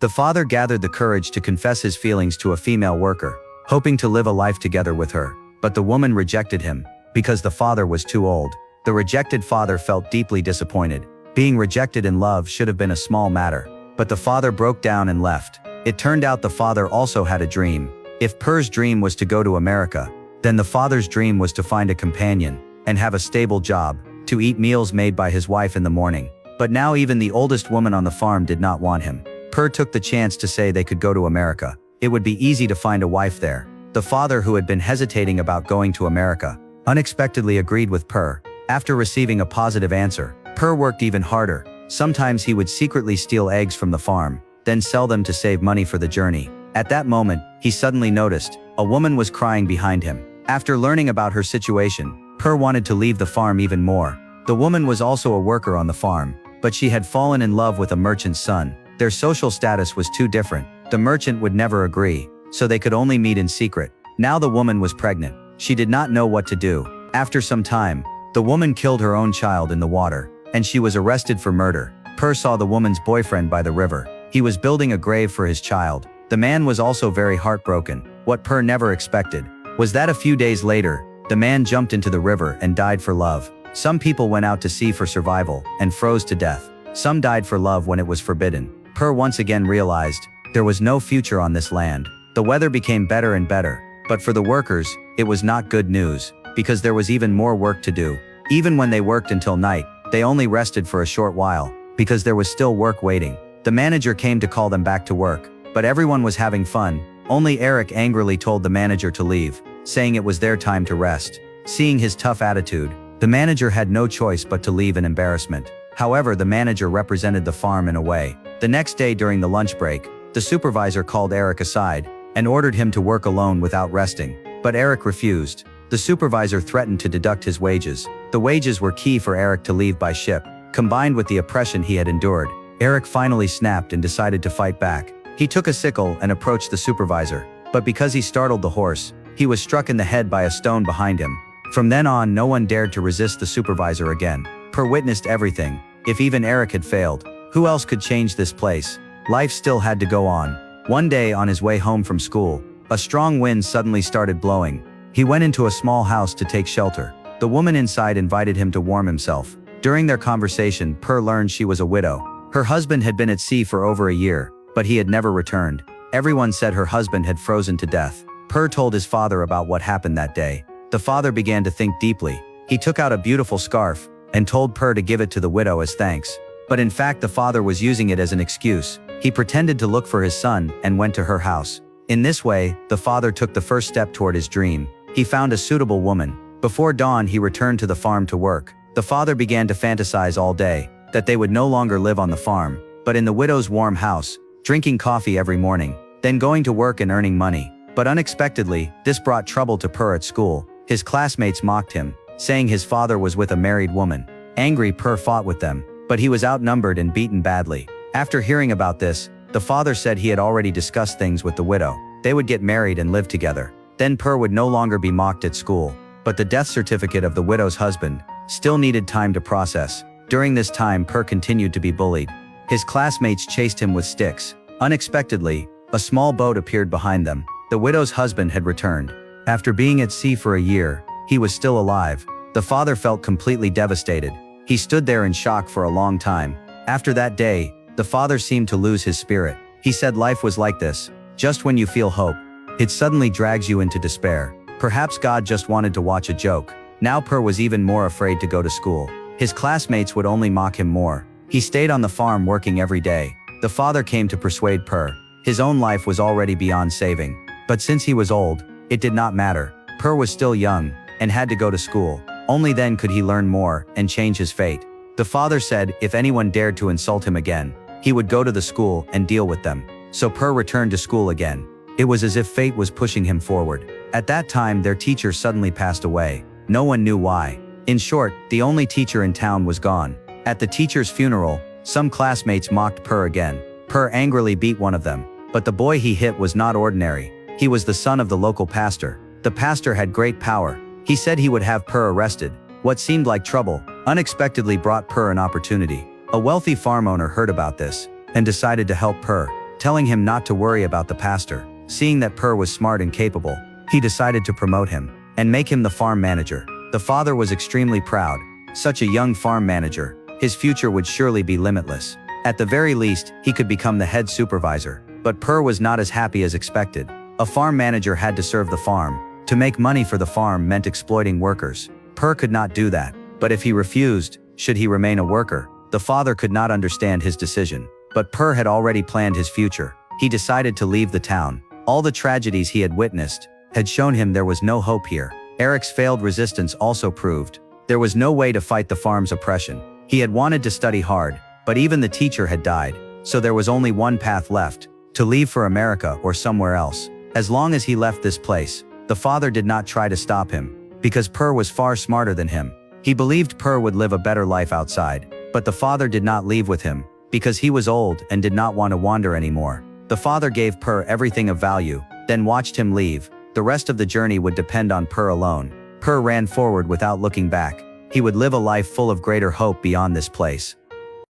The father gathered the courage to confess his feelings to a female worker, hoping to live a life together with her, but the woman rejected him, because the father was too old. The rejected father felt deeply disappointed. Being rejected in love should have been a small matter, but the father broke down and left. It turned out the father also had a dream. If Per's dream was to go to America, then the father's dream was to find a companion, and have a stable job, to eat meals made by his wife in the morning. But now even the oldest woman on the farm did not want him. Per took the chance to say they could go to America. It would be easy to find a wife there. The father, who had been hesitating about going to America, unexpectedly agreed with Per. After receiving a positive answer, Per worked even harder. Sometimes he would secretly steal eggs from the farm, then sell them to save money for the journey. At that moment, he suddenly noticed a woman was crying behind him. After learning about her situation, Per wanted to leave the farm even more. The woman was also a worker on the farm, but she had fallen in love with a merchant's son. Their social status was too different. The merchant would never agree, so they could only meet in secret. Now the woman was pregnant. She did not know what to do. After some time, the woman killed her own child in the water, and she was arrested for murder. Per saw the woman's boyfriend by the river. He was building a grave for his child. The man was also very heartbroken. What Per never expected was that a few days later, the man jumped into the river and died for love. Some people went out to sea for survival and froze to death. Some died for love when it was forbidden. Per once again realized there was no future on this land. The weather became better and better, but for the workers, it was not good news, because there was even more work to do. Even when they worked until night, they only rested for a short while, because there was still work waiting. The manager came to call them back to work, but everyone was having fun. Only Eric angrily told the manager to leave, saying it was their time to rest. Seeing his tough attitude, the manager had no choice but to leave in embarrassment. However, the manager represented the farm in a way. The next day during the lunch break, the supervisor called Eric aside and ordered him to work alone without resting. But Eric refused. The supervisor threatened to deduct his wages. The wages were key for Eric to leave by ship. Combined with the oppression he had endured, Eric finally snapped and decided to fight back. He took a sickle and approached the supervisor, but because he startled the horse, he was struck in the head by a stone behind him. From then on, no one dared to resist the supervisor again. Per witnessed everything. If even Eric had failed, who else could change this place? Life still had to go on. One day on his way home from school, a strong wind suddenly started blowing. He went into a small house to take shelter. The woman inside invited him to warm himself. During their conversation, Per learned she was a widow. Her husband had been at sea for over a year, but he had never returned. Everyone said her husband had frozen to death. Per told his father about what happened that day. The father began to think deeply. He took out a beautiful scarf and told Per to give it to the widow as thanks. But in fact, the father was using it as an excuse. He pretended to look for his son and went to her house. In this way, the father took the first step toward his dream. He found a suitable woman. Before dawn, he returned to the farm to work. The father began to fantasize all day that they would no longer live on the farm, but in the widow's warm house, drinking coffee every morning, then going to work and earning money. But unexpectedly, this brought trouble to Per at school. His classmates mocked him, saying his father was with a married woman. Angry, Per fought with them, but he was outnumbered and beaten badly. After hearing about this, the father said he had already discussed things with the widow. They would get married and live together. Then Per would no longer be mocked at school. But the death certificate of the widow's husband still needed time to process. During this time, Per continued to be bullied. His classmates chased him with sticks. Unexpectedly, a small boat appeared behind them. The widow's husband had returned. After being at sea for a year, he was still alive. The father felt completely devastated. He stood there in shock for a long time. After that day, the father seemed to lose his spirit. He said life was like this. Just when you feel hope, it suddenly drags you into despair. Perhaps God just wanted to watch a joke. Now Per was even more afraid to go to school. His classmates would only mock him more. He stayed on the farm working every day. The father came to persuade Per. His own life was already beyond saving. But since he was old, it did not matter. Per was still young and had to go to school. Only then could he learn more and change his fate. The father said if anyone dared to insult him again, he would go to the school and deal with them. So Per returned to school again. It was as if fate was pushing him forward. At that time, their teacher suddenly passed away. No one knew why. In short, the only teacher in town was gone. At the teacher's funeral, some classmates mocked Per again. Per angrily beat one of them. But the boy he hit was not ordinary. He was the son of the local pastor. The pastor had great power. He said he would have Per arrested. What seemed like trouble unexpectedly brought Per an opportunity. A wealthy farm owner heard about this and decided to help Per. telling him not to worry about the pastor. Seeing that Per was smart and capable, he decided to promote him and make him the farm manager. The father was extremely proud. Such a young farm manager, his future would surely be limitless. At the very least, he could become the head supervisor. But Per was not as happy as expected. A farm manager had to serve the farm. To make money for the farm meant exploiting workers. Per could not do that. But if he refused, should he remain a worker? The father could not understand his decision. But Per had already planned his future. He decided to leave the town. All the tragedies he had witnessed had shown him there was no hope here. Eric's failed resistance also proved there was no way to fight the farm's oppression. He had wanted to study hard, but even the teacher had died, so there was only one path left: to leave for America or somewhere else. As long as he left this place, the father did not try to stop him, because Per was far smarter than him. He believed Per would live a better life outside, but the father did not leave with him, because he was old and did not want to wander anymore. The father gave Per everything of value, then watched him leave. The rest of the journey would depend on Per alone. Per ran forward without looking back. He would live a life full of greater hope beyond this place.